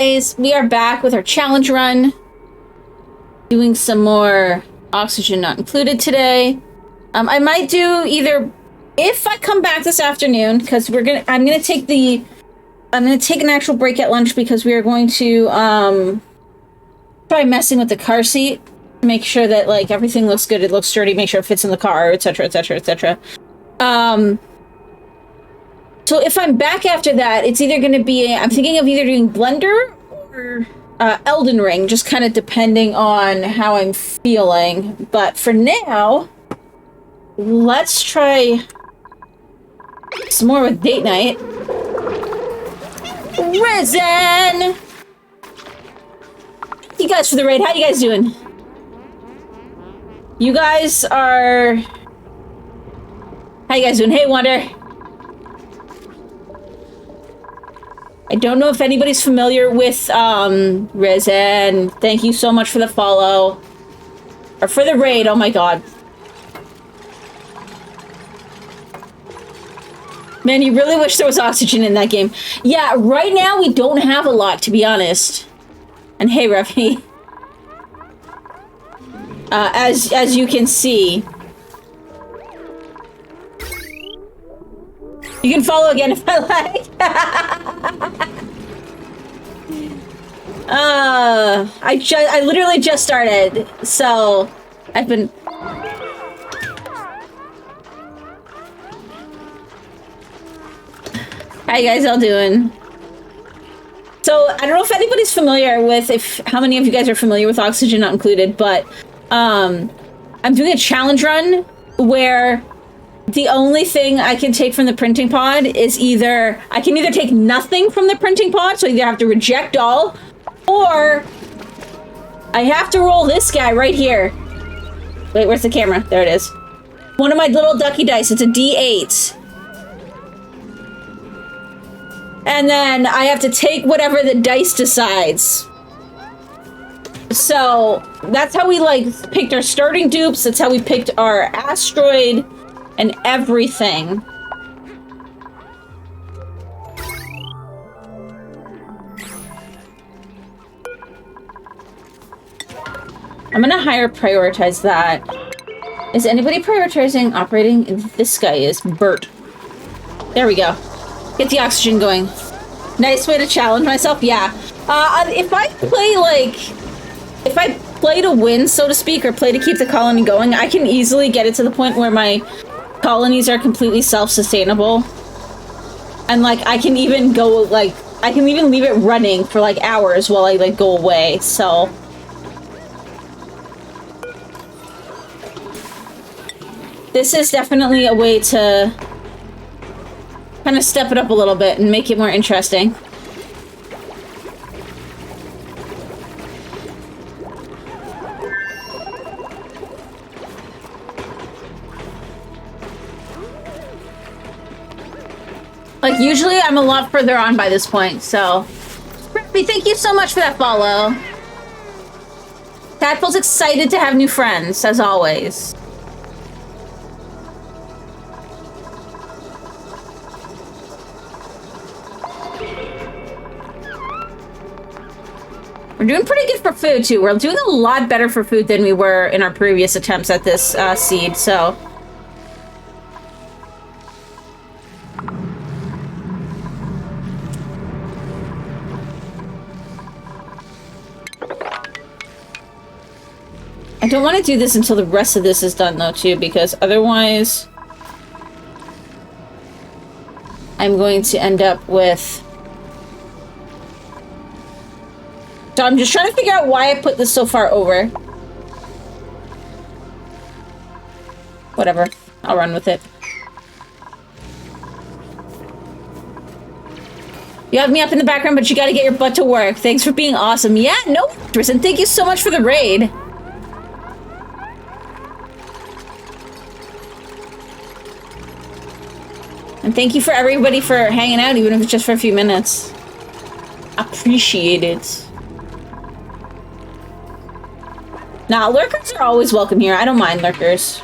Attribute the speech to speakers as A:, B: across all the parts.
A: Guys, we are back with our challenge run. Doing some more oxygen not included today. I might do either if I come back this afternoon, because I'm gonna take an actual break at lunch because we are going to try messing with the car seat to make sure that like everything looks good, it looks sturdy, make sure it fits in the car, etc, etc, etc. So if I'm back after that, it's either going to be, I'm thinking of either doing Blender or Elden Ring, just kind of depending on how I'm feeling. But for now, let's try some more with date night. Risen! Thank you guys for the raid. How you guys doing? You guys are... How you guys doing? Hey, Wonder. I don't know if anybody's familiar with Risen. Thank you so much for the follow. Or for the raid, oh my god. Man, you really wish there was oxygen in that game. Yeah, right now we don't have a lot, to be honest. And hey, Revi. As you can see. You can follow again if I like. I literally just started, so I've been... How you guys all doing? So, I don't know if anybody's familiar with, how many of you guys are familiar with Oxygen Not Included, but, I'm doing a challenge run where the only thing I can take from the printing pod is I can either take nothing from the printing pod, so I either have to reject all, or I have to roll this guy right here. Wait, where's the camera? There it is. One of my little ducky dice, it's a D8. And then I have to take whatever the dice decides. So, that's how we, like, picked our starting dupes, that's how we picked our asteroid, and everything. I'm gonna prioritize that. Is anybody prioritizing operating? This guy is. Bert. There we go. Get the oxygen going. Nice way to challenge myself, yeah. If I play to win, so to speak, or play to keep the colony going, I can easily get it to the point where my colonies are completely self-sustainable. And, like, I can even go, like, I can even leave it running for, like, hours while I, like, go away, so... This is definitely a way to kind of step it up a little bit and make it more interesting. Like, usually I'm a lot further on by this point, so... Rippy, thank you so much for that follow. Tadpole's excited to have new friends, as always. We're doing pretty good for food, too. We're doing a lot better for food than we were in our previous attempts at this seed, so... I don't want to do this until the rest of this is done, though, too, because otherwise... I'm going to end up with... So I'm just trying to figure out why I put this so far over. Whatever. I'll run with it. You have me up in the background, but you gotta get your butt to work. Thanks for being awesome. Yeah, no, Tristan, thank you so much for the raid. And thank you for everybody for hanging out, even if it's just for a few minutes. Appreciate it. Nah, lurkers are always welcome here. I don't mind lurkers.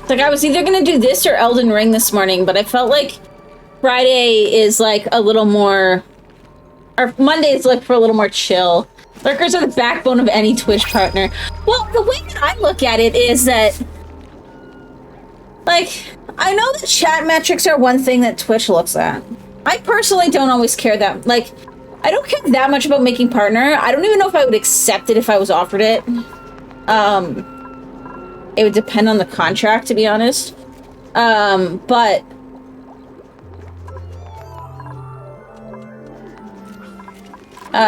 A: Like, I was either gonna do this or Elden Ring this morning, but I felt like Friday is, like, a little more... Or Mondays look for a little more chill. Lurkers are the backbone of any Twitch partner. Well, the way that I look at it is that... Like, I know that chat metrics are one thing that Twitch looks at. I personally don't always care that... Like, I don't care that much about making partner. I don't even know if I would accept it if I was offered it. It would depend on the contract, to be honest. But...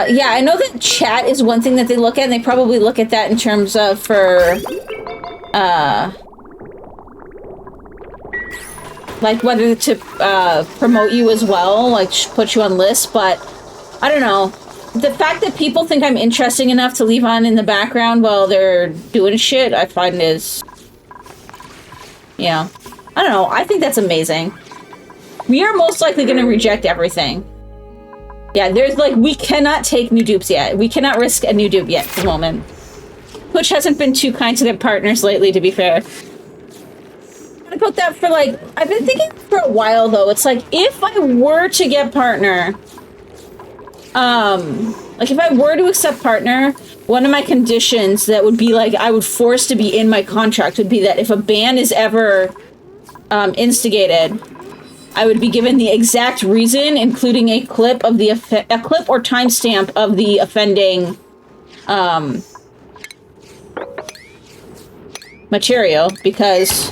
A: yeah, I know that chat is one thing that they look at, and they probably look at that in terms of for... like, whether to promote you as well, like, put you on lists, but... I don't know. The fact that people think I'm interesting enough to leave on in the background while they're doing shit, I find is... Yeah. I don't know. I think that's amazing. We are most likely going to reject everything. Yeah, there's like, we cannot take new dupes yet. We cannot risk a new dupe yet at the moment. Twitch hasn't been too kind to their partners lately, to be fair. What about that for like... I've been thinking for a while, though. It's like, if I were to get partner... like, if I were to accept partner, one of my conditions that would be, like, I would force to be in my contract would be that if a ban is ever, instigated, I would be given the exact reason, including a clip of the, a clip or timestamp of the offending, material, because...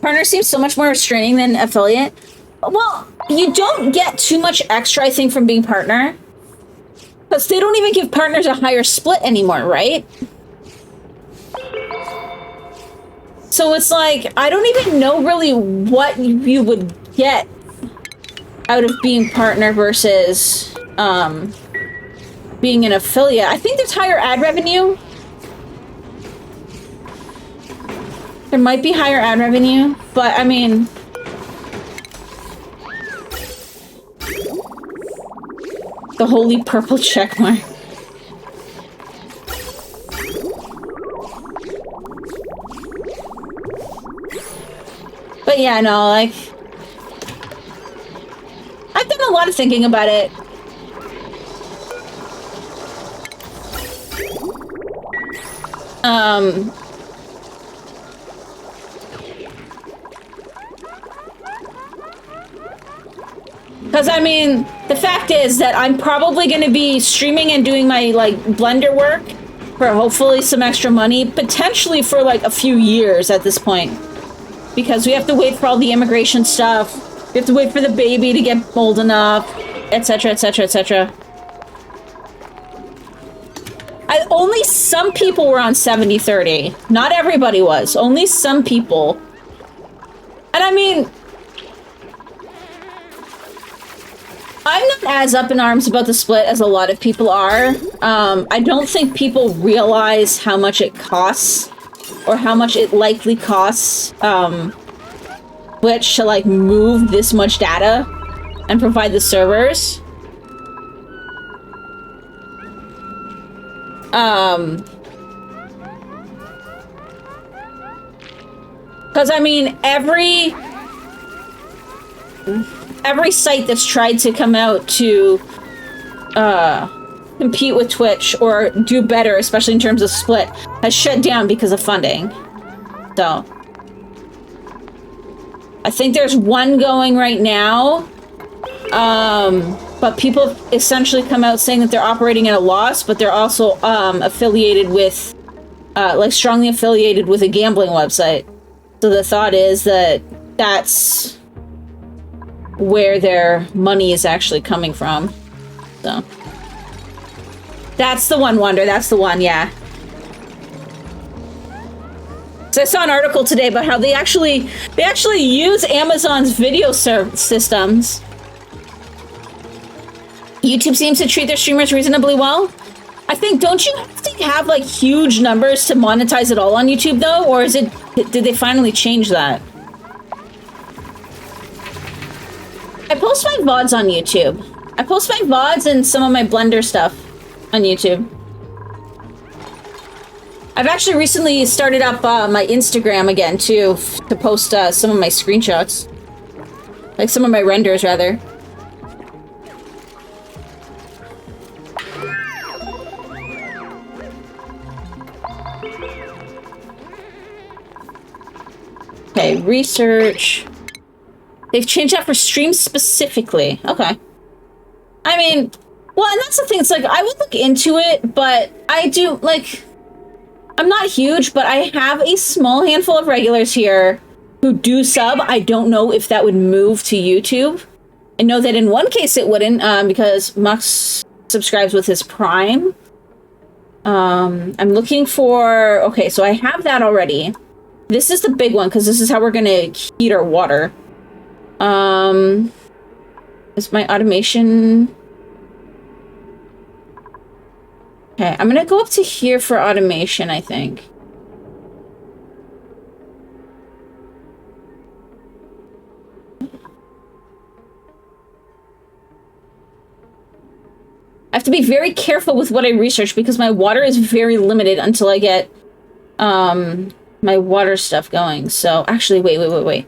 A: Partner seems so much more restraining than affiliate. Well, you don't get too much extra, I think, from being partner. Because they don't even give partners a higher split anymore, right? So it's like, I don't even know really what you would get out of being partner versus being an affiliate. I think there's higher ad revenue. There might be higher ad revenue, but I mean... The holy purple checkmark. But yeah, no, like... I've done a lot of thinking about it. Because, I mean, the fact is that I'm probably going to be streaming and doing my, like, Blender work for hopefully some extra money, potentially for, like, a few years at this point. Because we have to wait for all the immigration stuff, we have to wait for the baby to get old enough, etc., etc., etc. Only some people were on 70/30. Not everybody was. Only some people. And I mean... I'm not as up in arms about the split as a lot of people are. I don't think people realize how much it costs, or how much it likely costs, Twitch to, like, move this much data and provide the servers. Because, I mean, every site that's tried to come out to compete with Twitch or do better, especially in terms of split, has shut down because of funding. So I think there's one going right now, but people have essentially come out saying that they're operating at a loss, but they're also affiliated with, like, strongly affiliated with a gambling website. So the thought is that that's where their money is actually coming from. So that's the one wonder. That's the one, yeah. So I saw an article today about how they actually use Amazon's video systems. YouTube seems to treat their streamers reasonably well. I think, don't you have to have, like, huge numbers to monetize it all on YouTube, though? Or is it, did they finally change that? I post my VODs on YouTube. I post my VODs and some of my Blender stuff. on YouTube. I've actually recently started up my Instagram again, too, to post some of my screenshots. Like, some of my renders, rather. Okay, research. They've changed that for streams specifically. Okay. I mean, well, and that's the thing. It's like, I would look into it, but I do, like... I'm not huge, but I have a small handful of regulars here who do sub. I don't know if that would move to YouTube. I know that in one case it wouldn't, because Mux subscribes with his Prime. I'm looking for... Okay, so I have that already. This is the big one, because this is how we're going to heat our water. Is my automation... Okay, I'm gonna go up to here for automation, I think. I have to be very careful with what I research because my water is very limited until I get my water stuff going. So, actually, wait.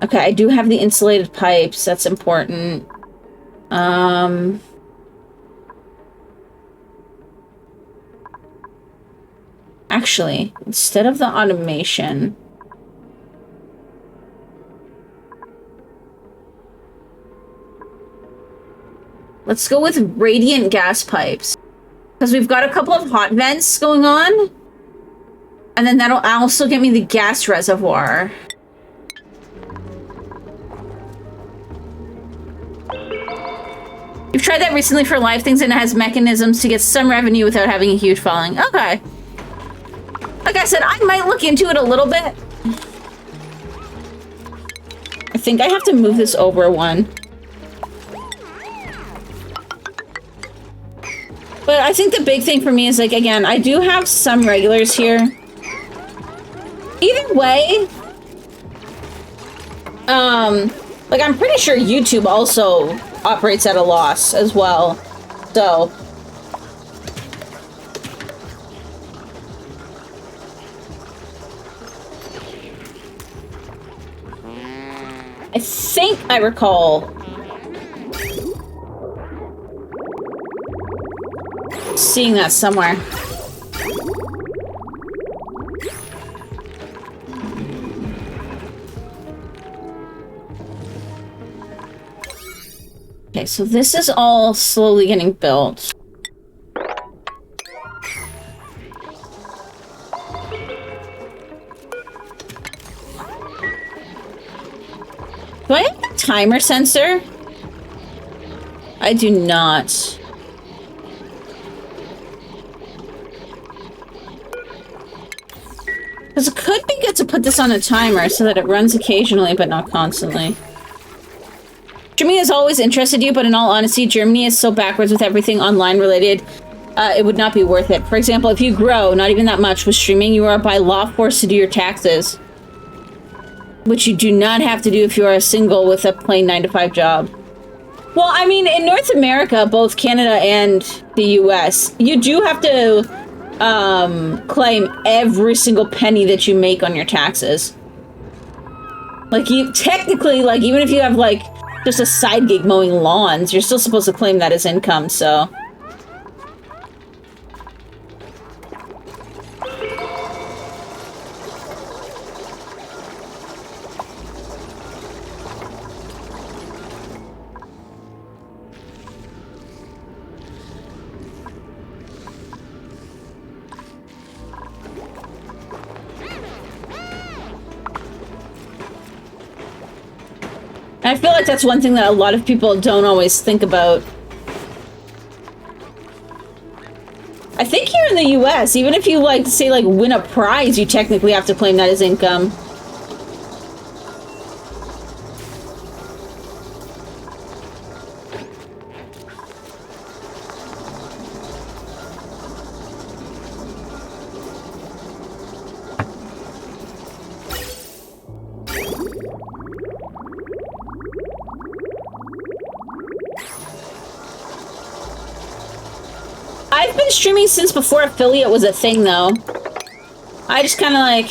A: Okay, I do have the insulated pipes. That's important. Actually, instead of the automation, let's go with radiant gas pipes. Because we've got a couple of hot vents going on. And then that'll also get me the gas reservoir. You've tried that recently for live things and it has mechanisms to get some revenue without having a huge following. Okay. Like I said, I might look into it a little bit. I think I have to move this over one. But I think the big thing for me is, like, again, I do have some regulars here. Either way, like, I'm pretty sure YouTube also operates at a loss as well, so. I think I recall seeing that somewhere. Okay, so this is all slowly getting built. Do I have a timer sensor? I do not. Because it could be good to put this on a timer so that it runs occasionally but not constantly. Germany has always interested you, but in all honesty, Germany is so backwards with everything online related, it would not be worth it. For example, if you grow, not even that much, with streaming, you are by law forced to do your taxes. Which you do not have to do if you are a single with a plain 9-to-5 job. Well, I mean, in North America, both Canada and the US, you do have to claim every single penny that you make on your taxes. Like, you technically, like, even if you have, like, just a side gig mowing lawns, you're still supposed to claim that as income, so. I feel like that's one thing that a lot of people don't always think about. I think here in the US, even if you, like, say, like, win a prize, you technically have to claim that as income. I've been streaming since before affiliate was a thing, though. I just kind of like...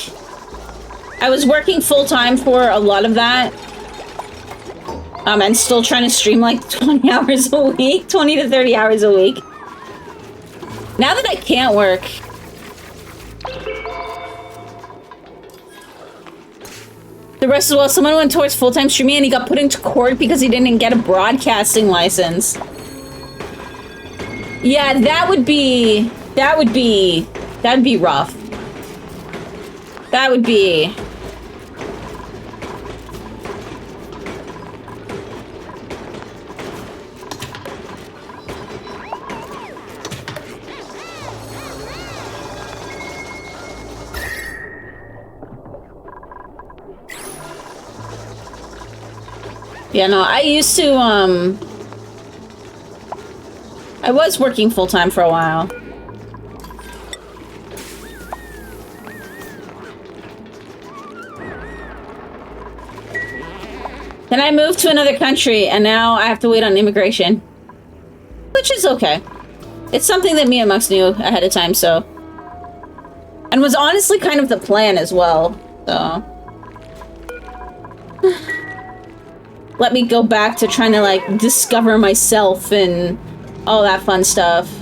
A: I was working full-time for a lot of that. And still trying to stream like 20 hours a week. 20 to 30 hours a week. Now that I can't work... The rest as well, someone went towards full-time streaming and he got put into court because he didn't get a broadcasting license. Yeah, that would be rough. That would be... Yeah, no, I used to, I was working full-time for a while. Then I moved to another country, and now I have to wait on immigration. Which is okay. It's something that me and Mux knew ahead of time, so... And was honestly kind of the plan as well, so... Let me go back to trying to, like, discover myself and all that fun stuff.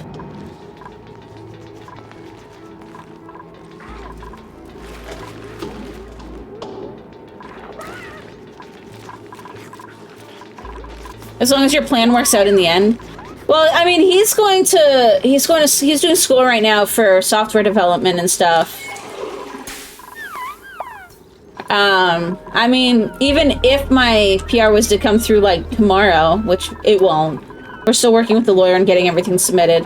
A: As long as your plan works out in the end. Well, I mean, he's doing school right now for software development and stuff. I mean, even if my PR was to come through, like, tomorrow, which it won't, we're still working with the lawyer and getting everything submitted.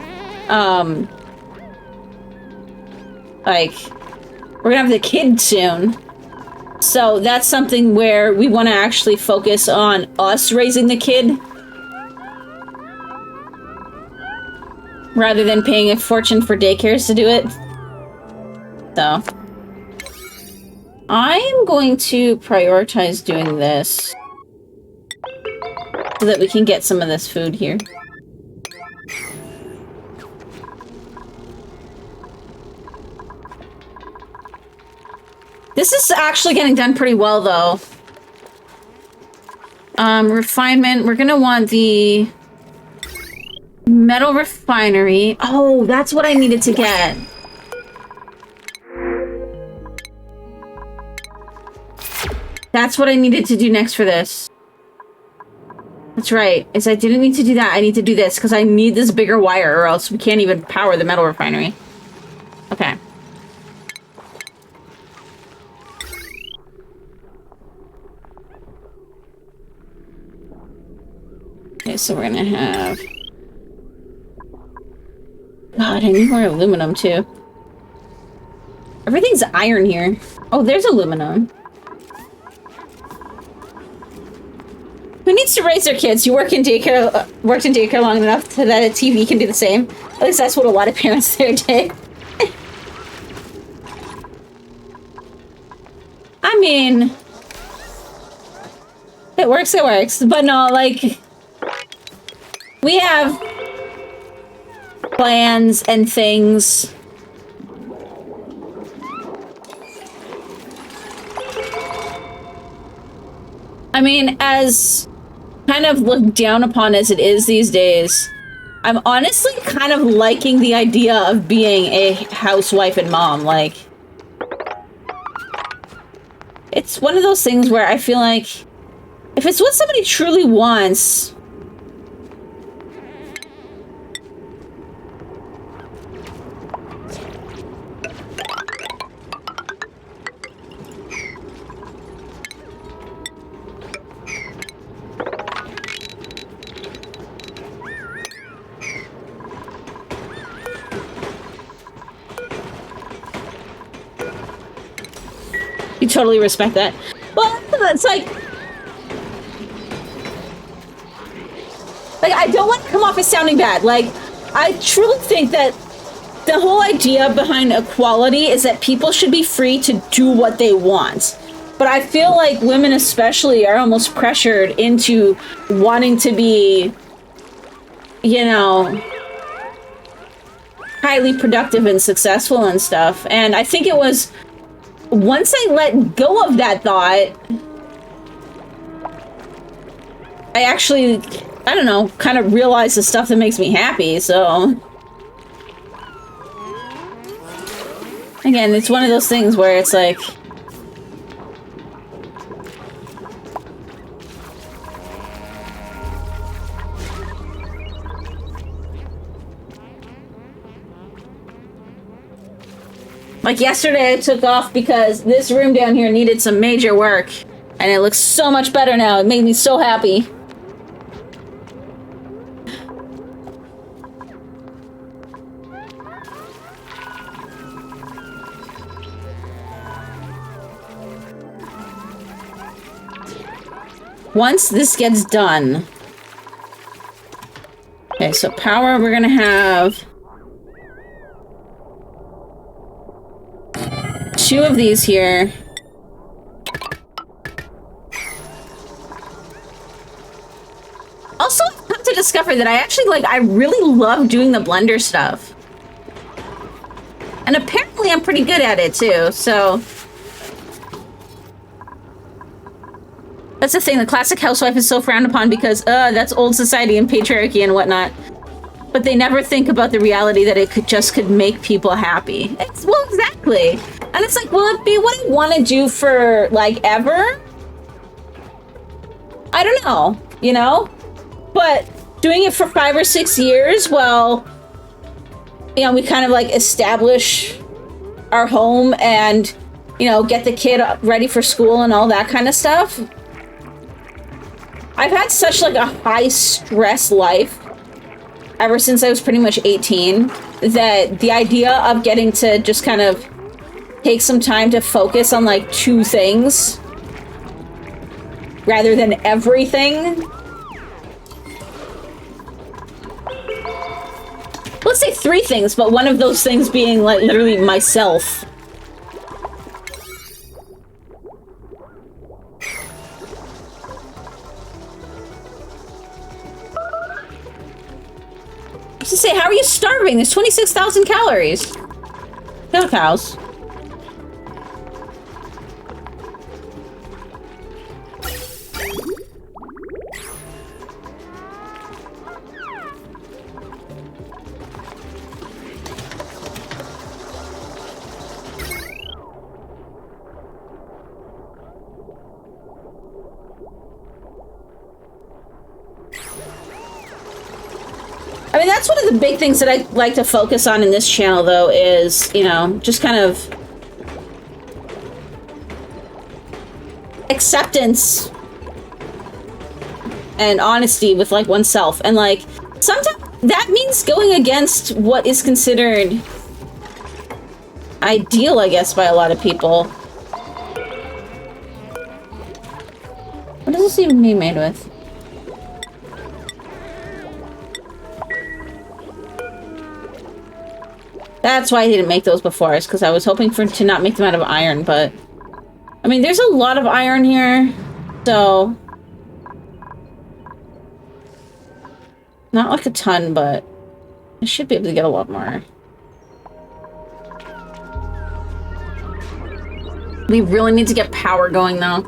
A: Like, we're gonna have the kid soon. So that's something where we want to actually focus on us raising the kid. Rather than paying a fortune for daycares to do it. So... I'm going to prioritize doing this so that we can get some of this food here. This is actually getting done pretty well, though. Refinement. We're gonna want the metal refinery. Oh, that's what I needed to get. That's what I needed to do next for this. That's right. Is I didn't need to do that. I need to do this because I need this bigger wire or else we can't even power the metal refinery. Okay. Okay, so we're gonna have... God, I need more aluminum too. Everything's iron here. Oh, there's aluminum. Who needs to raise their kids? You worked in daycare long enough so that a TV can do the same. At least that's what a lot of parents there did. I mean... It works, it works. But no, like... We have... plans and things. I mean, as... kind of looked down upon as it is these days, I'm honestly kind of liking the idea of being a housewife and mom. Like, it's one of those things where I feel like if it's what somebody truly wants, you totally respect that. Well, it's like I don't want to come off as sounding bad. Like, I truly think that the whole idea behind equality is that people should be free to do what they want. But I feel like women especially are almost pressured into wanting to be, you know, highly productive and successful and stuff. And I think it was once I let go of that thought, I actually, I don't know, kind of realize the stuff that makes me happy, so... Again, it's one of those things where it's like... Like yesterday I took off because this room down here needed some major work. And it looks so much better now. It made me so happy. Once this gets done... Okay, so power we're gonna have... 2 of these here. Also, I've come to discover that I really love doing the blender stuff. And apparently I'm pretty good at it too, so... That's the thing, the classic housewife is so frowned upon because, that's old society and patriarchy and whatnot. But they never think about the reality that it could make people happy. Well, exactly. And it's like, will it be what I want to do for, like, ever? I don't know, you know? But doing it for 5 or 6 years, well, you know, we kind of, like, establish our home and, you know, get the kid ready for school and all that kind of stuff. I've had such, like, a high-stress life ever since I was pretty much 18, that the idea of getting to just kind of take some time to focus on, like, 2 things rather than everything. Let's say 3 things, but one of those things being, like, literally myself. To say, how are you starving? There's 26,000 calories. Kill cows. I mean, that's one of the big things that I like to focus on in this channel, though, is, you know, just kind of acceptance and honesty with, like, oneself. And, like, sometimes that means going against what is considered ideal, I guess, by a lot of people. What is this even being made with? That's why I didn't make those before, is because I was hoping to not make them out of iron, but... I mean, there's a lot of iron here, so... Not like a ton, but... I should be able to get a lot more. We really need to get power going, though.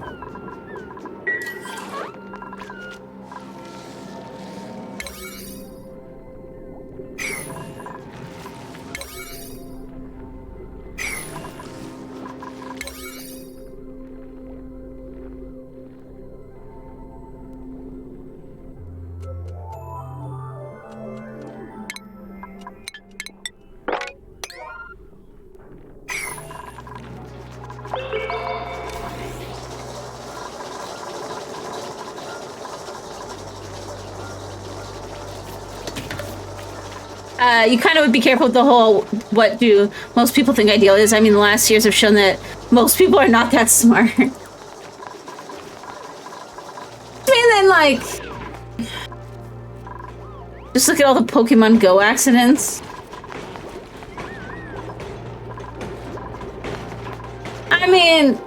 A: You kind of would be careful with the whole, what do most people think ideal is. I mean, the last years have shown that most people are not that smart. I mean, then, like... Just look at all the Pokemon Go accidents. I mean...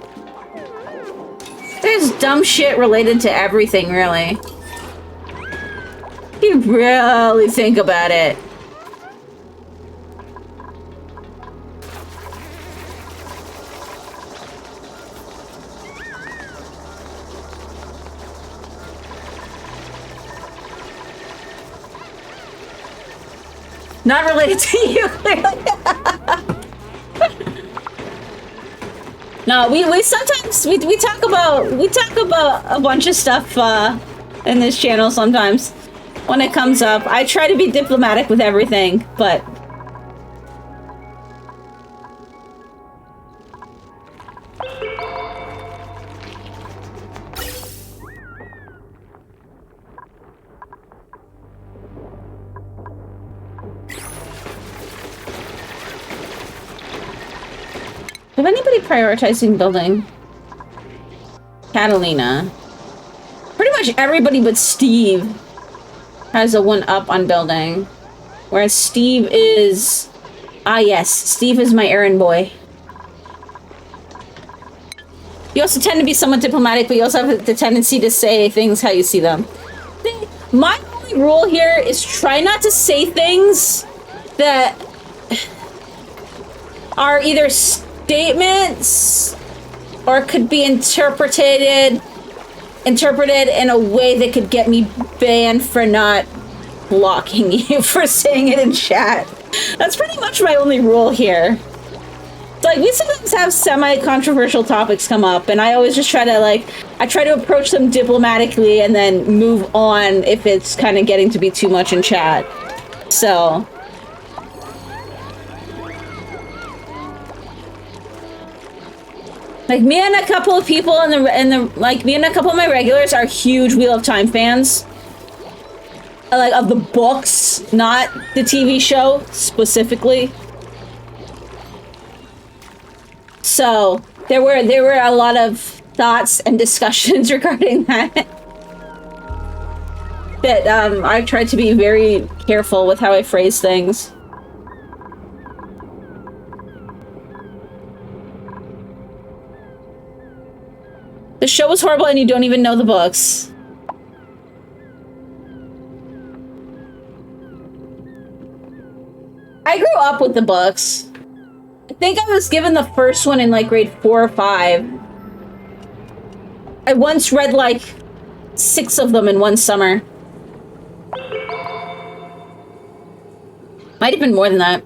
A: There's dumb shit related to everything, really. You really think about it. Not related to you, clearly. No, we sometimes we talk about a bunch of stuff in this channel sometimes when it comes up. I try to be diplomatic with everything, but have anybody prioritizing building? Catalina. Pretty much everybody but Steve has a 1-up on building. Whereas Steve is... Ah, yes. Steve is my errand boy. You also tend to be somewhat diplomatic, but you also have the tendency to say things how you see them. My only rule here is try not to say things that are either statements or could be interpreted in a way that could get me banned for not blocking you for saying it in chat. That's pretty much my only rule here. Like, we sometimes have semi-controversial topics come up, and I always just try to, like, I try to approach them diplomatically and then move on if it's kind of getting to be too much in chat. So... like, me and a couple of people me and a couple of my regulars are huge Wheel of Time fans. Like, of the books, not the TV show, specifically. So, there were a lot of thoughts and discussions regarding that. That, I tried to be very careful with how I phrase things. The show was horrible and you don't even know the books. I grew up with the books. I think I was given the first one in like grade 4 or 5. I once read like 6 of them in one summer. Might have been more than that.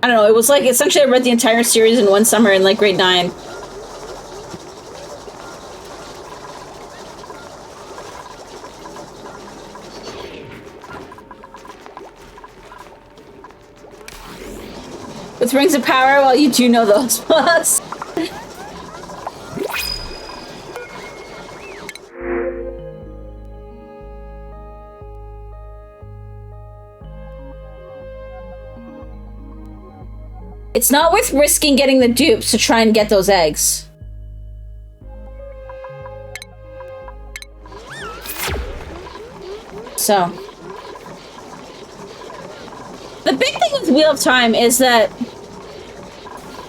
A: I don't know, it was like essentially I read the entire series in one summer in like grade 9. With Rings of Power, well, you do know those books. It's not worth risking getting the dupes to try and get those eggs. So. The big thing with Wheel of Time is that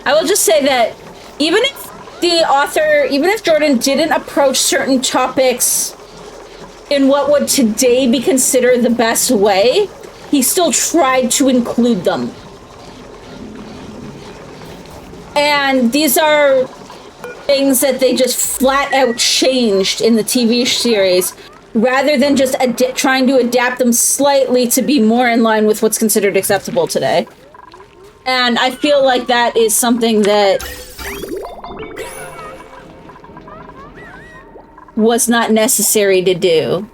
A: I will just say that even if Jordan didn't approach certain topics in what would today be considered the best way, he still tried to include them. And these are things that they just flat out changed in the TV series, rather than just trying to adapt them slightly to be more in line with what's considered acceptable today. And I feel like that is something that was not necessary to do.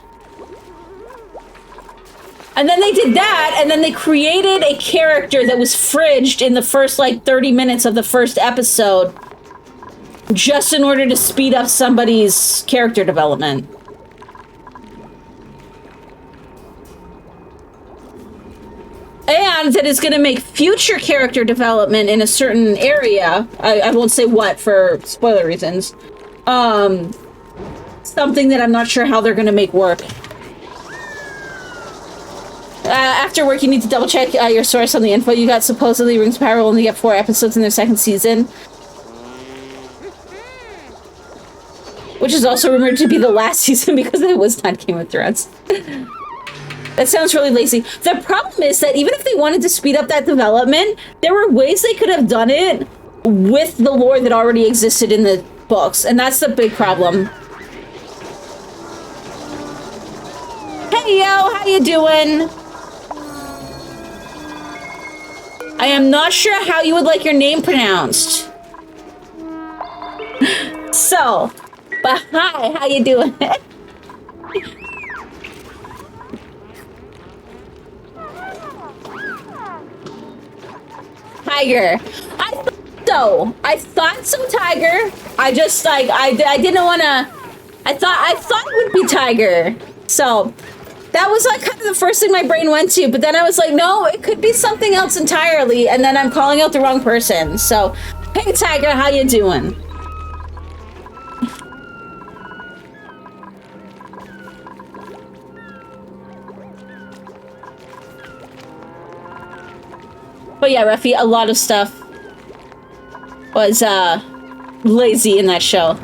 A: And then they did that, and then they created a character that was fridged in the first, like, 30 minutes of the first episode, just in order to speed up somebody's character development. And that is going to make future character development in a certain area, I won't say what for spoiler reasons, something that I'm not sure how they're going to make work. After work, you need to double check your source on the info you got. Supposedly, Rings of Power will only get 4 episodes in their second season, which is also rumored to be the last season because it was not Game of Thrones. That sounds really lazy. The problem is that even if they wanted to speed up that development, there were ways they could have done it with the lore that already existed in the books, and that's the big problem. Hey, yo, how you doing? I am not sure how you would like your name pronounced. So, but hi, how you doing? Tiger. I thought so, Tiger. I just like I didn't want to. I thought it would be Tiger. So that was like kind of the first thing my brain went to. But then I was like, no, it could be something else entirely. And then I'm calling out the wrong person. So, hey, Tiger, how you doing? But yeah, Ruffy, a lot of stuff was lazy in that show.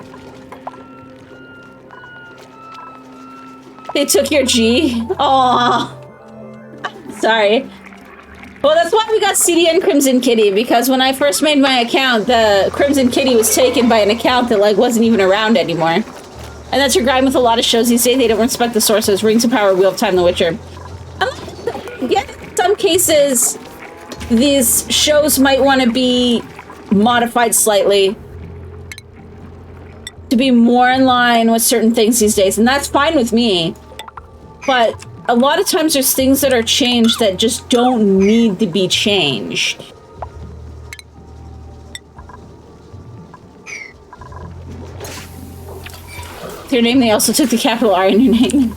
A: They took your G. Aww. Sorry. Well, that's why we got CDN Crimson Kitty, because when I first made my account, the Crimson Kitty was taken by an account that like wasn't even around anymore. And that's your grind with a lot of shows these days. They don't respect the sources. Rings of Power, Wheel of Time, The Witcher. Yeah, in some cases, these shows might want to be modified slightly to be more in line with certain things these days, and that's fine with me. But a lot of times there's things that are changed that just don't need to be changed. With your name, they also took the capital R in your name.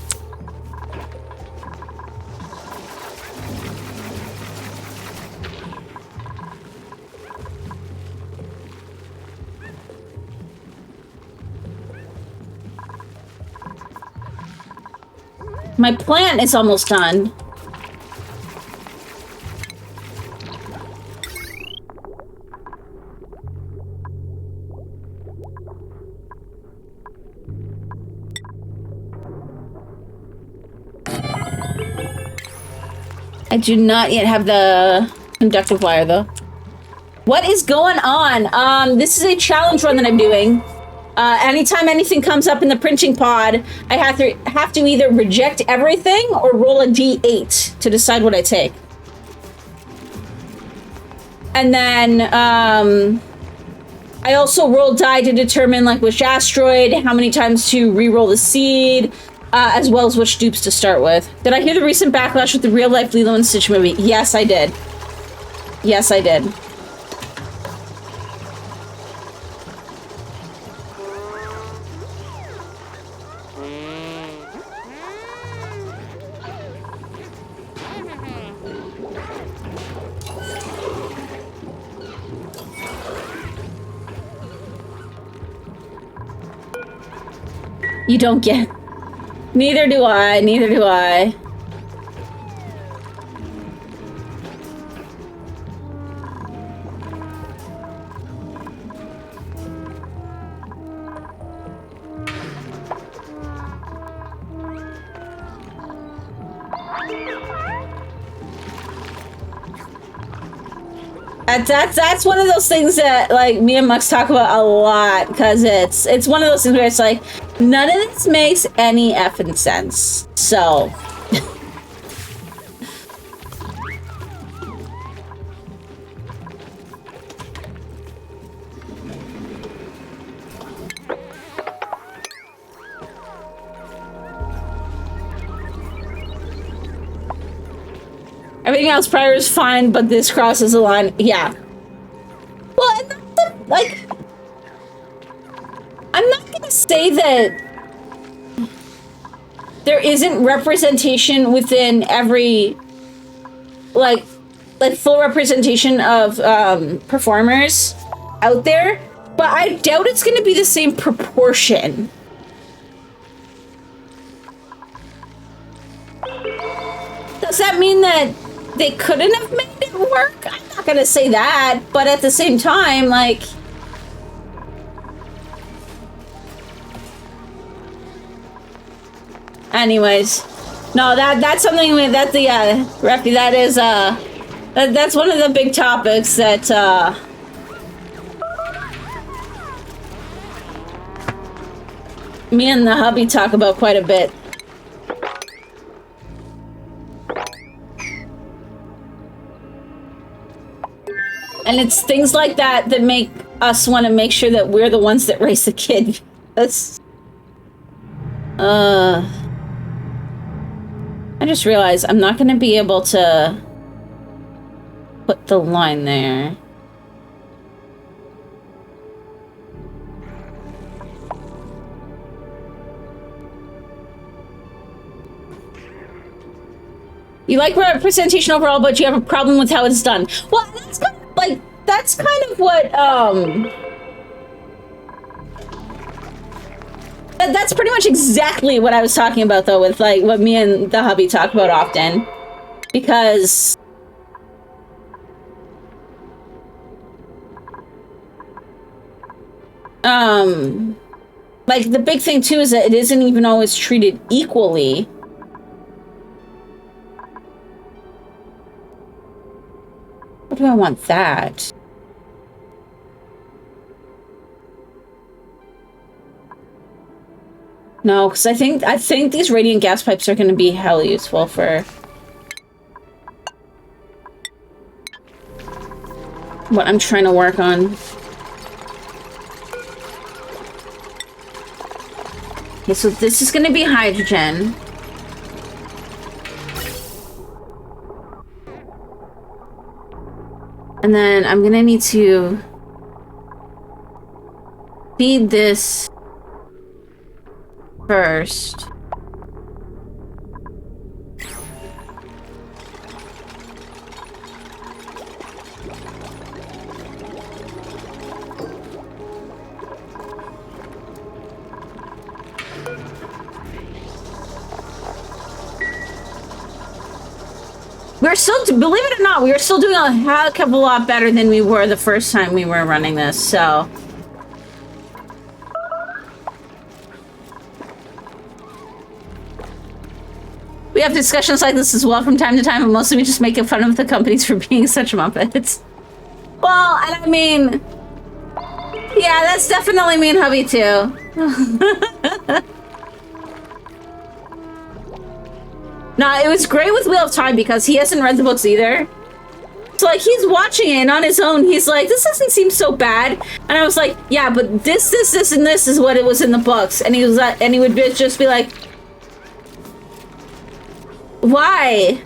A: My plant is almost done. I do not yet have the conductive wire, though. What is going on? This is a challenge run that I'm doing. Anytime anything comes up in the printing pod, I have to either reject everything or roll a d8 to decide what I take. And then I also roll die to determine like which asteroid, how many times to re-roll the seed, as well as which dupes to start with. Did I hear the recent backlash with the real-life Lilo and Stitch movie? Yes, I did. Yes, I did. You don't get... Neither do I, neither do I. That's one of those things that like me and Mux talk about a lot, because it's one of those things where it's like none of this makes any effing sense. So everything else prior is fine, but this crosses the line. Yeah. Well, and like, I'm not gonna say that there isn't representation within every, like full representation of performers out there, but I doubt it's gonna be the same proportion. Does that mean that they couldn't have made it work? I'm not gonna say that, but at the same time, like... Anyways. No, that's something that the, Refi, that is, that's one of the big topics that, me and the hubby talk about quite a bit. And it's things like that that make us want to make sure that we're the ones that raise the kid. That's... I just realized I'm not going to be able to put the line there. You like representation overall, but you have a problem with how it's done. Well, that's kind of like, that's kind of what, that's pretty much exactly what I was talking about, though, with, like, what me and the hubby talk about often. Because... like, the big thing, too, is that it isn't even always treated equally. What do I want that? No, because I think these radiant gas pipes are going to be hell useful for what I'm trying to work on. Okay, so this is going to be hydrogen. And then I'm gonna need to feed this first. We're still, believe it or not, we are still doing a heck of a lot better than we were the first time we were running this, so. We have discussions like this as well from time to time, and mostly we just make fun of the companies for being such muppets. Well, and I mean, yeah, that's definitely me and hubby too. Nah, it was great with Wheel of Time because he hasn't read the books either. So, like, he's watching it on his own. He's like, this doesn't seem so bad. And I was like, yeah, but this, and this is what it was in the books. And he was like, and he would just be like, why?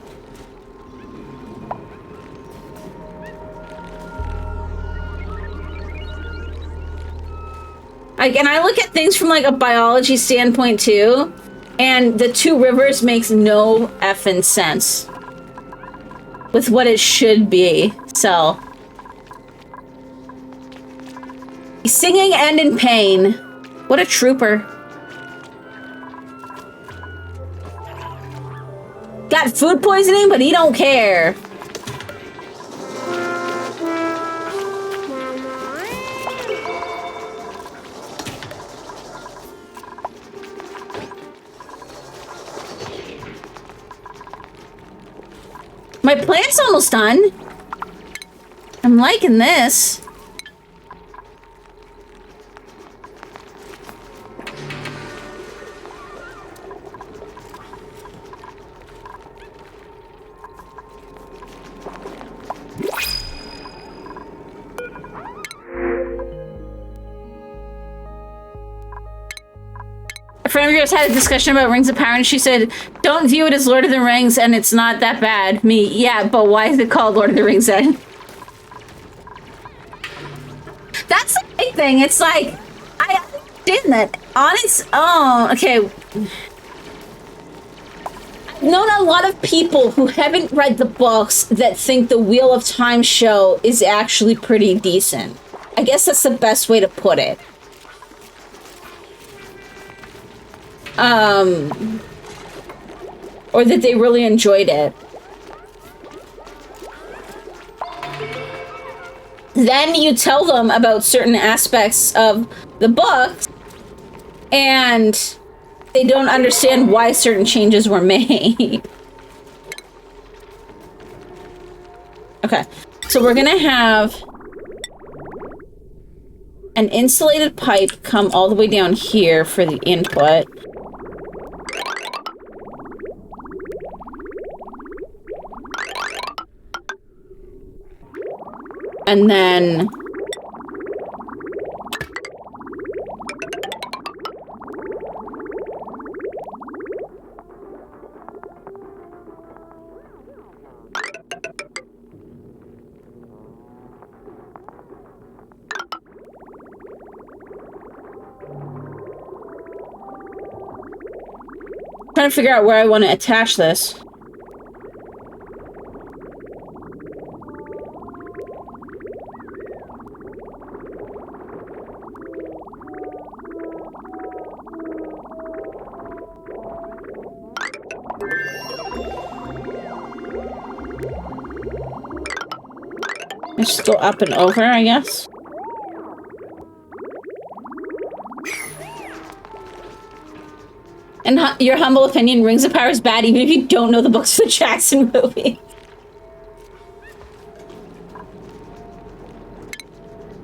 A: Like, and I look at things from, like, a biology standpoint, too. And the two rivers makes no effing sense with what it should be, so. He's singing and in pain. What a trooper. Got food poisoning, but he don't care. My plant's almost done. I'm liking this. A friend of yours had a discussion about Rings of Power, and she said, don't view it as Lord of the Rings, and it's not that bad. Me, yeah, but why is it called Lord of the Rings then? That's the big thing. It's like, I understand that on its own. Okay. I've known a lot of people who haven't read the books that think the Wheel of Time show is actually pretty decent. I guess that's the best way to put it. Or that they really enjoyed it. Then you tell them about certain aspects of the books, and they don't understand why certain changes were made. Okay, so we're gonna have an insulated pipe come all the way down here for the input. And then... trying to figure out where I want to attach this. Just go up and over, I guess. In your humble opinion, Rings of Power is bad even if you don't know the books of the Jackson movie.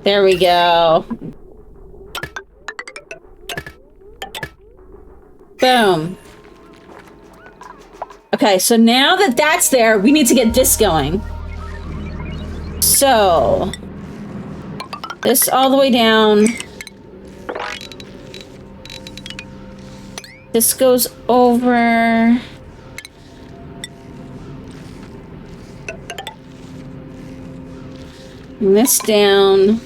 A: There we go. Boom. Okay, so now that that's there, we need to get this going. So, this all the way down. This goes over. And this down.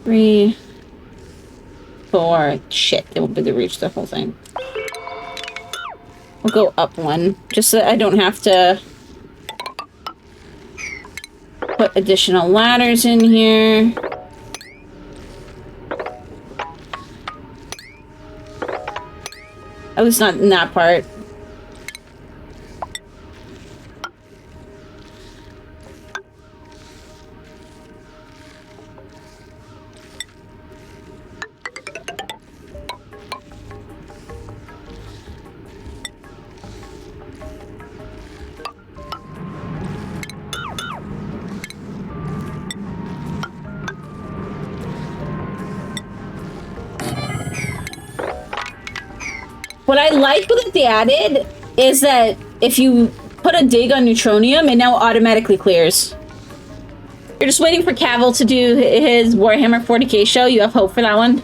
A: Three, 4. Shit, it won't be able to reach the whole thing. We'll go up one, just so I don't have to put additional ladders in here. At least not in that part. What I like that they added is that if you put a dig on Neutronium, it now automatically clears. You're just waiting for Cavill to do his Warhammer 40k show. You have hope for that one?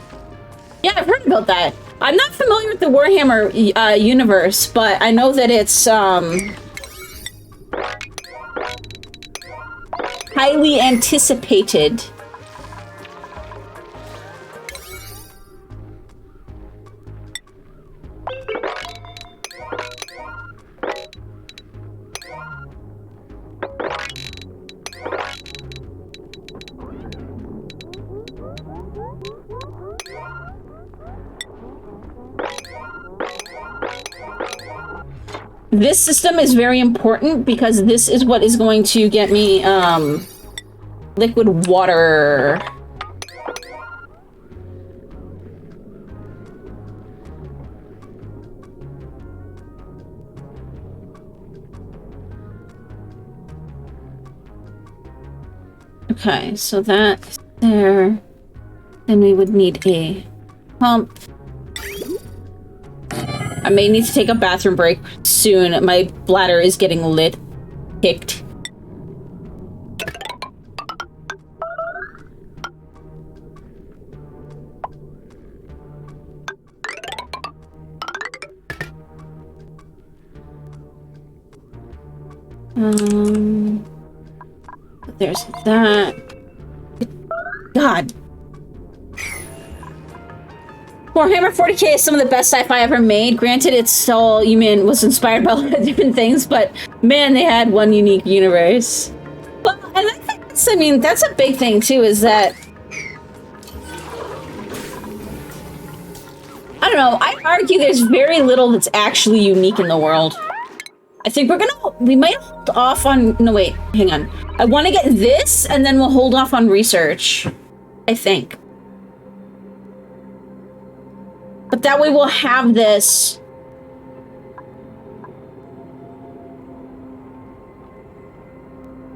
A: Yeah, I've heard about that. I'm not familiar with the Warhammer universe, but I know that it's highly anticipated. This system is very important because this is what is going to get me liquid water. Okay, so that's there. Then we would need a pump. I may need to take a bathroom break soon. My bladder is getting kicked. There's that. God. Warhammer 40k is some of the best sci-fi ever made. Granted, it's all was inspired by a lot of different things, but man, they had one unique universe. But and I think that's a big thing too, is that I don't know, I argue there's very little that's actually unique in the world. I think we might hold off on, no wait, hang on. I want to get this and then we'll hold off on research, I think. But that way we'll have this.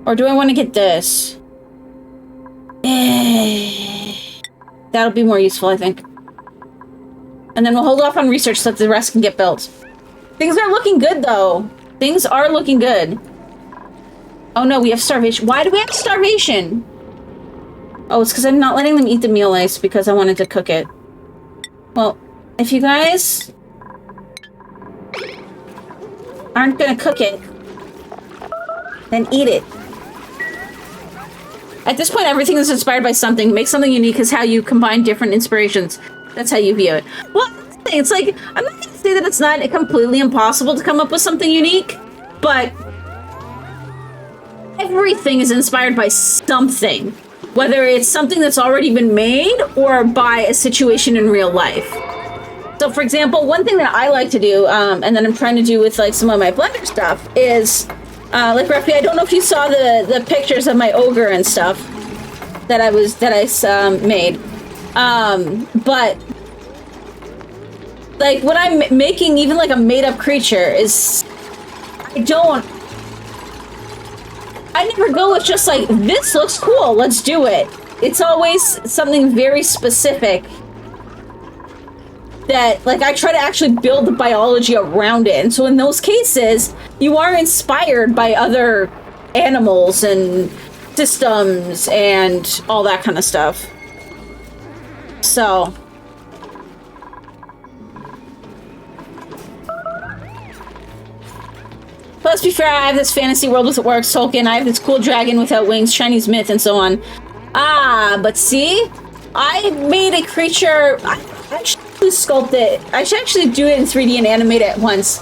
A: Or do I want to get this? That'll be more useful, I think. And then we'll hold off on research so that the rest can get built. Things are looking good, though. Things are looking good. Oh no, we have starvation. Why do we have starvation? Oh, it's because I'm not letting them eat the meal ice because I wanted to cook it. Well, if you guys aren't gonna cook it, then eat it. At this point, everything is inspired by something. Make something unique is how you combine different inspirations. That's how you view it. Well, it's like, I'm not gonna say that it's not completely impossible to come up with something unique, but everything is inspired by something. Whether it's something that's already been made or by a situation in real life. So for example, one thing that I like to do, and that I'm trying to do with like some of my Blender stuff is, like Ruffy, I don't know if you saw the pictures of my ogre and stuff that I made. But like when I'm making even like a made up creature is, I never go with just like, this looks cool, let's do it. It's always something very specific that, like, I try to actually build the biology around it. And so in those cases, you are inspired by other animals and systems and all that kind of stuff. So... But let's be fair, I have this fantasy world with orcs, Tolkien, I have this cool dragon without wings, Chinese myth, and so on. Ah, but see? I made a creature... I should sculpt it. I should actually do it in 3D and animate it once.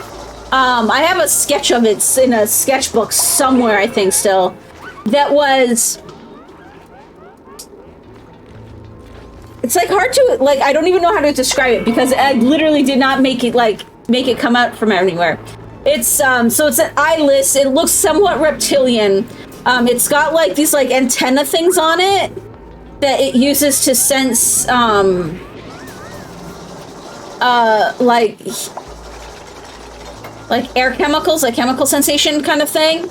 A: I have a sketch of it in a sketchbook somewhere, I think, still. That was... It's, like, hard to... Like, I don't even know how to describe it, because I literally did not make it, like, make it come out from anywhere. It's, so it's an eyeless, it looks somewhat reptilian. It's got, like, these, like, antenna things on it that it uses to sense, like air chemicals, like chemical sensation kind of thing.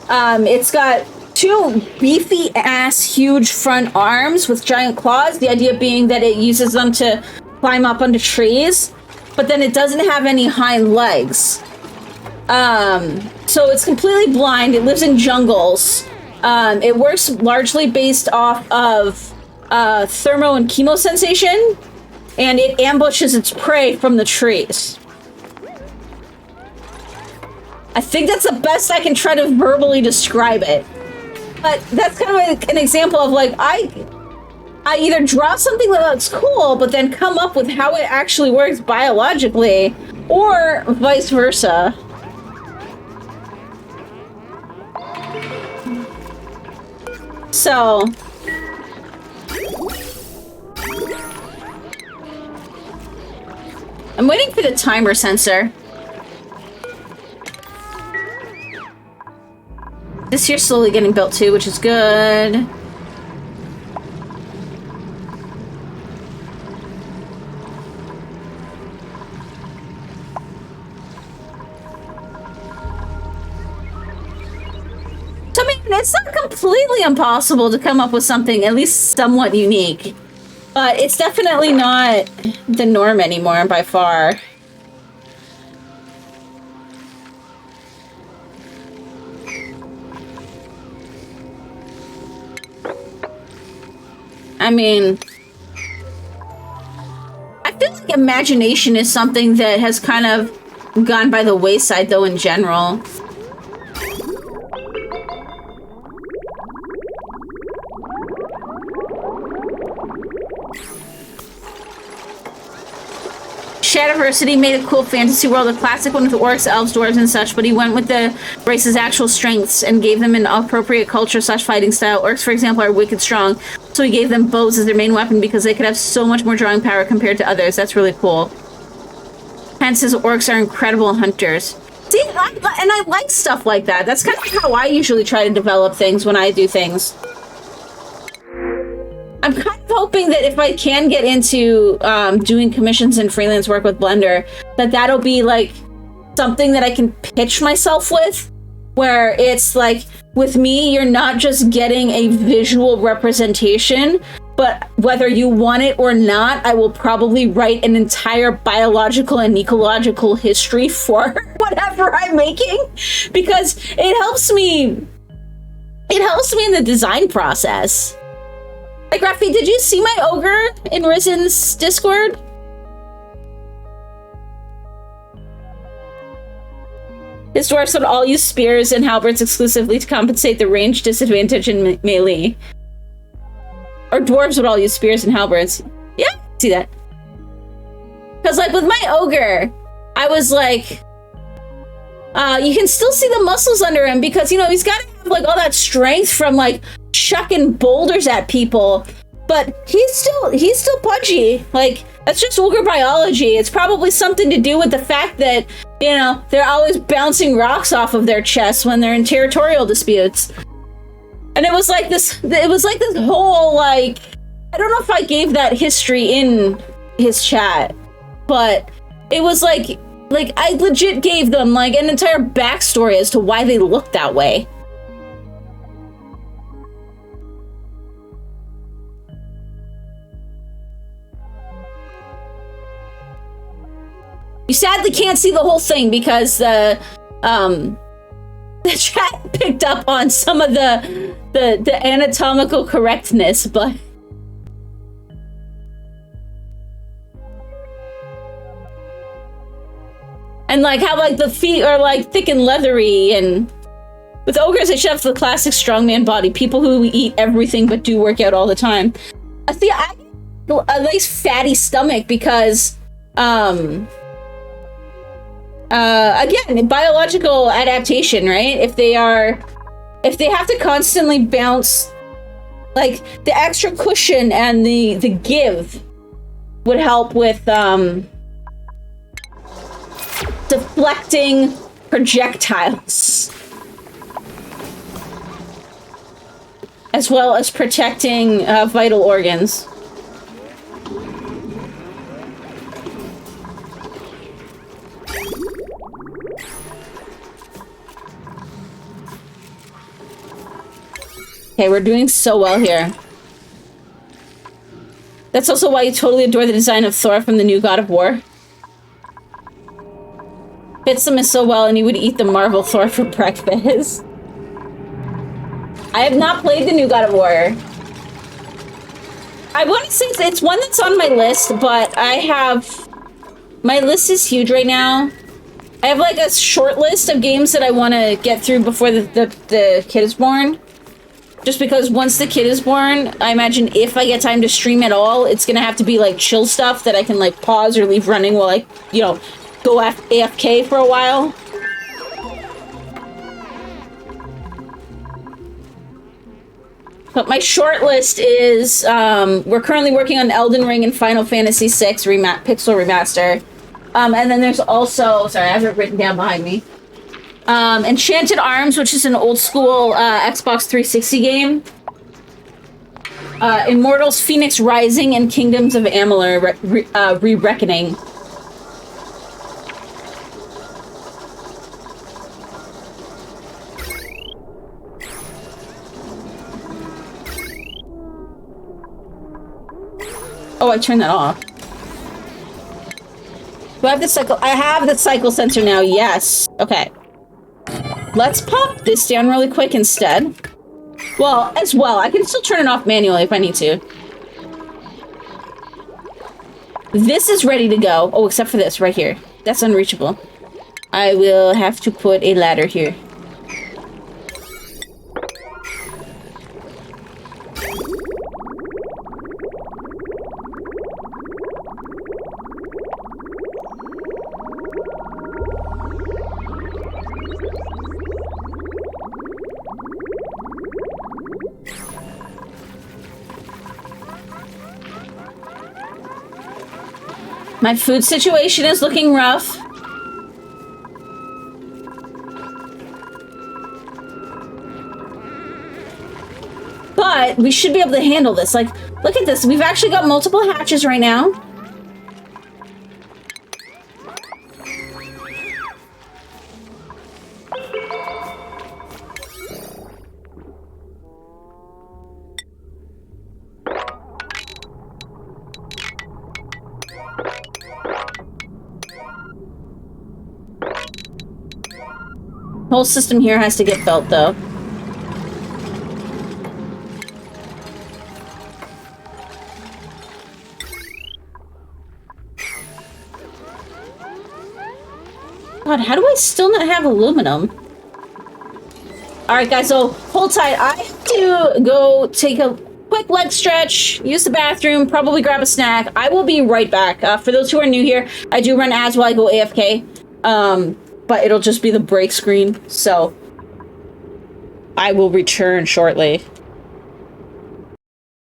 A: It's got two beefy-ass, huge front arms with giant claws, the idea being that it uses them to climb up onto trees, but then it doesn't have any hind legs. So it's completely blind. It lives in jungles. It works largely based off of thermo and chemo sensation, and it ambushes its prey from the trees. I think that's the best I can try to verbally describe it. But that's kind of like an example of, like, I either draw something that looks cool, but then come up with how it actually works biologically, or vice versa. So... I'm waiting for the timer sensor. This here's slowly getting built too, which is good. So, I mean, it's not completely impossible to come up with something at least somewhat unique. But it's definitely not the norm anymore, by far. I mean, I feel like imagination is something that has kind of gone by the wayside, though, in general. Shadiversity made a cool fantasy world, a classic one with orcs, elves, dwarves, and such, but he went with the race's actual strengths and gave them an appropriate culture/fighting style. Orcs, for example, are wicked strong, so he gave them bows as their main weapon because they could have so much more drawing power compared to others. That's really cool. Hence, his orcs are incredible hunters. See, and I like stuff like that. That's kind of how I usually try to develop things when I do things. I'm kind of hoping that if I can get into doing commissions and freelance work with Blender, that'll be like something that I can pitch myself with, where it's like, with me, you're not just getting a visual representation, but whether you want it or not, I will probably write an entire biological and ecological history for whatever I'm making, because it helps me. It helps me in the design process. Like, Rafi, did you see my ogre in Risen's Discord? His dwarves would all use spears and halberds exclusively to compensate the range disadvantage in melee. Or dwarves would all use spears and halberds. Yeah, I see that. Because, like, with my ogre, I was like, you can still see the muscles under him because, you know, he's got to have, like, all that strength from, like, chucking boulders at people. But he's still pudgy. Like, that's just ogre biology. It's probably something to do with the fact that, you know, they're always bouncing rocks off of their chests when they're in territorial disputes. And it was like this whole, like, I don't know if I gave that history in his chat, but it was like I legit gave them, like, an entire backstory as to why they look that way. You sadly can't see the whole thing because the chat picked up on some of the anatomical correctness, but and like how like the feet are like thick and leathery, and with ogres they should have the classic strongman body, people who eat everything but do work out all the time. I think I a nice fatty stomach because again, biological adaptation, right? If they have to constantly bounce, like the extra cushion and the give would help with deflecting projectiles, as well as protecting vital organs. Okay, we're doing so well here. That's also why you totally adore the design of Thor from the new God of War. Fits them so well, and you would eat the Marvel Thor for breakfast. I have not played the new God of War. I want to say it's one that's on my list, but my list is huge right now. I have like a short list of games that I want to get through before the kid is born. Just because once the kid is born, I imagine if I get time to stream at all, it's gonna have to be like chill stuff that I can like pause or leave running while I, you know, go AFK for a while. But my short list is, we're currently working on Elden Ring and Final Fantasy VI Pixel Remaster. And then there's also, sorry, I have it written down behind me. Enchanted Arms, which is an old school Xbox 360 game. Immortals Phoenix Rising and Kingdoms of Amalur Re-Reckoning. Oh, I turned that off. Do I have the cycle? I have the cycle sensor now, yes. Okay. Let's pop this down really quick instead. Well, as well, I can still turn it off manually if I need to. This is ready to go. Oh, except for this right here. That's unreachable. I will have to put a ladder here. My food situation is looking rough. But we should be able to handle this. Like, look at this. We've actually got multiple hatches right now. Whole system here has to get built, though. God, how do I still not have aluminum? Alright, guys, so hold tight. I have to go take a quick leg stretch, use the bathroom, probably grab a snack. I will be right back. For those who are new here, I do run ads while I go AFK. But it'll just be the break screen, so I will return shortly.